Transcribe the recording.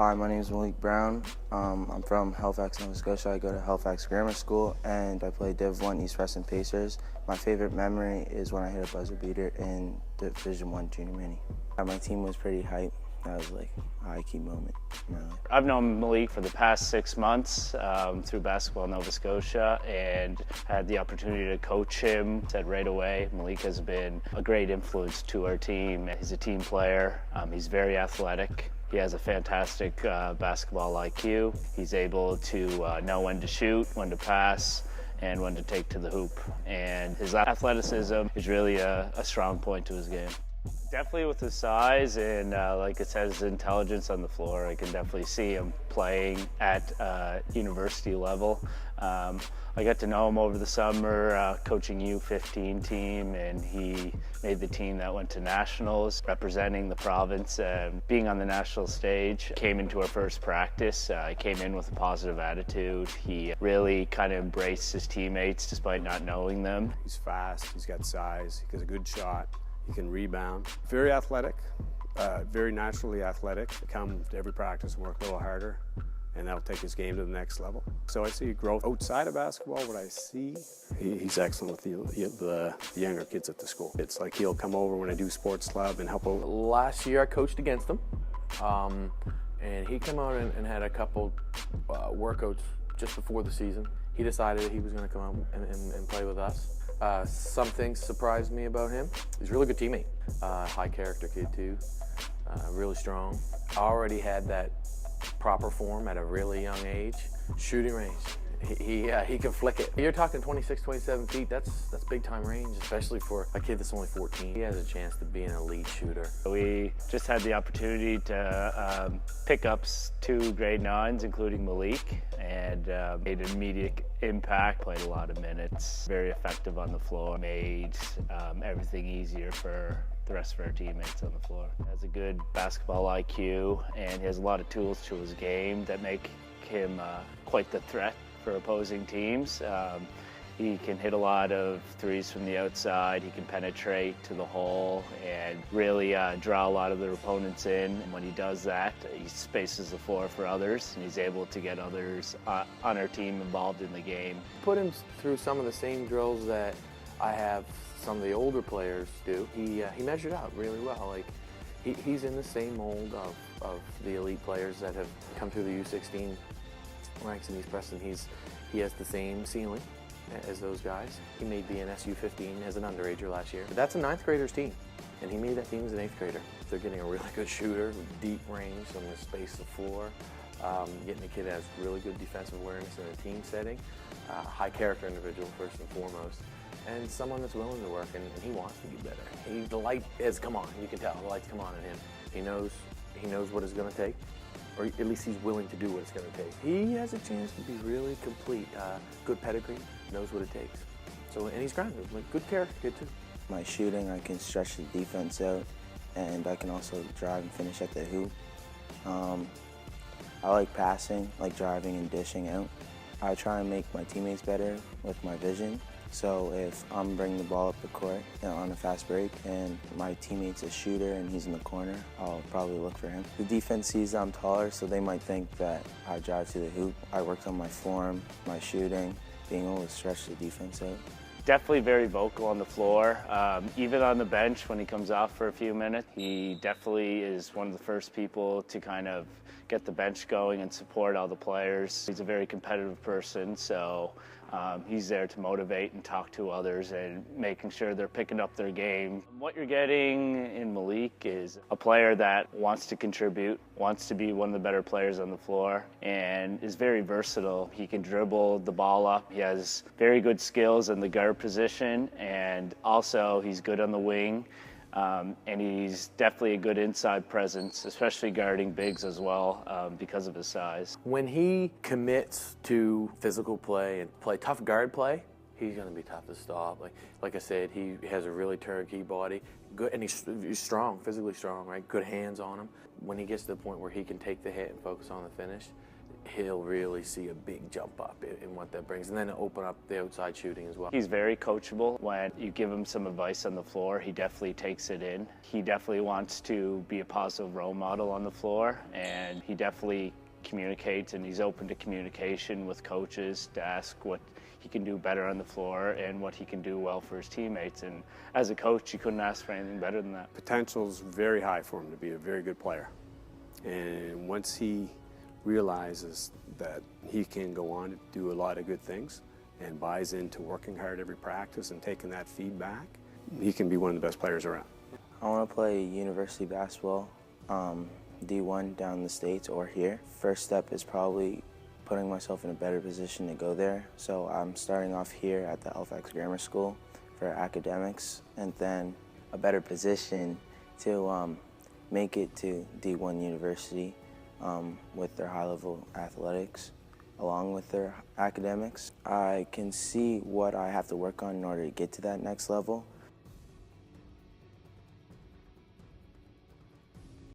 Hi, my name is Malik Brown. I'm from Halifax, Nova Scotia. I go to Halifax Grammar School and I play Div 1 East Preston Pacers. My favorite memory is when I hit a buzzer beater in Division 1 Junior Mini. My team was pretty hype. That was like a high-key moment in my life. I've known Malik for the past 6 months through basketball in Nova Scotia and had the opportunity to coach him. Said right away, Malik has been a great influence to our team. He's a team player. He's very athletic. He has a fantastic basketball IQ. He's able to know when to shoot, when to pass, and when to take to the hoop. And his athleticism is really a strong point to his game. Definitely with his size and like I said, his intelligence on the floor, I can definitely see him playing at university level. I got to know him over the summer coaching U15 team, and he made the team that went to nationals, representing the province, being on the national stage. Came into our first practice, he came in with a positive attitude. He really kind of embraced his teammates despite not knowing them. He's fast, he's got size, he has a good shot. He can rebound. Very athletic, very naturally athletic. Come to every practice and work a little harder, and that'll take his game to the next level. So I see growth outside of basketball. What I see, he's excellent with the younger kids at the school. It's like he'll come over when I do sports club and help out. Last year I coached against him, and he came out and had a couple workouts just before the season. He decided that he was going to come out and play with us. Some things surprised me about him. He's a really good teammate. High character kid too, really strong. Already had that proper form at a really young age. Shooting range, he can flick it. You're talking 26, 27 feet, that's big time range, especially for a kid that's only 14. He has a chance to be an elite shooter. We just had the opportunity to pick up 2 grade 9s, including Malik, and made an immediate impact, played a lot of minutes, very effective on the floor, made everything easier for the rest of our teammates on the floor. He has a good basketball IQ, and he has a lot of tools to his game that make him quite the threat for opposing teams. He can hit a lot of threes from the outside. He can penetrate to the hole and really draw a lot of their opponents in. And when he does that, he spaces the floor for others, and he's able to get others on our team involved in the game. Put him through some of the same drills that I have some of the older players do. He measured out really well. Like he's in the same mold of the elite players that have come through the U16 ranks in East Preston. He has the same ceiling as those guys. He made the NSU15 as an underager last year. But that's a 9th grader's team, and he made that team as an 8th grader. They're getting a really good shooter with deep range, someone to space the floor, getting a kid that has really good defensive awareness in a team setting, high character individual first and foremost, and someone that's willing to work, and he wants to get better. The light has come on, you can tell, the light's come on in him. He knows what it's going to take, or at least he's willing to do what it's going to take. He has a chance to be really complete, good pedigree, knows what it takes. So, and he's grinding, like good character kid too. My shooting, I can stretch the defense out, and I can also drive and finish at the hoop. I like passing, like driving and dishing out. I try and make my teammates better with my vision. So if I'm bringing the ball up the court on a fast break and my teammate's a shooter and he's in the corner, I'll probably look for him. The defense sees I'm taller, so they might think that I drive to the hoop. I worked on my form, my shooting, being able to stretch the defense out. Definitely very vocal on the floor. Even on the bench when he comes off for a few minutes, he definitely is one of the first people to kind of get the bench going and support all the players. He's a very competitive person, so he's there to motivate and talk to others and making sure they're picking up their game. What you're getting in Malik is a player that wants to contribute, wants to be one of the better players on the floor, and is very versatile. He can dribble the ball up. He has very good skills in the guard position, and also he's good on the wing. And he's definitely a good inside presence, especially guarding bigs as well because of his size. When he commits to physical play and play tough guard play, he's going to be tough to stop. Like I said, he has a really turnkey body, good, and he's strong, physically strong, right? Good hands on him. When he gets to the point where he can take the hit and focus on the finish, he'll really see a big jump up in what that brings, and then open up the outside shooting as well. He's very coachable. When you give him some advice on the floor, he definitely takes it in. He definitely wants to be a positive role model on the floor, and he definitely communicates, and he's open to communication with coaches to ask what he can do better on the floor and what he can do well for his teammates. And as a coach, you couldn't ask for anything better than that. Potential's very high for him to be a very good player. And once he realizes that he can go on to do a lot of good things and buys into working hard every practice and taking that feedback, he can be one of the best players around. I want to play university basketball, D1 down in the States or here. First step is probably putting myself in a better position to go there. So I'm starting off here at the Halifax Grammar School for academics, and then a better position to make it to D1 University with their high-level athletics along with their academics. I can see what I have to work on in order to get to that next level,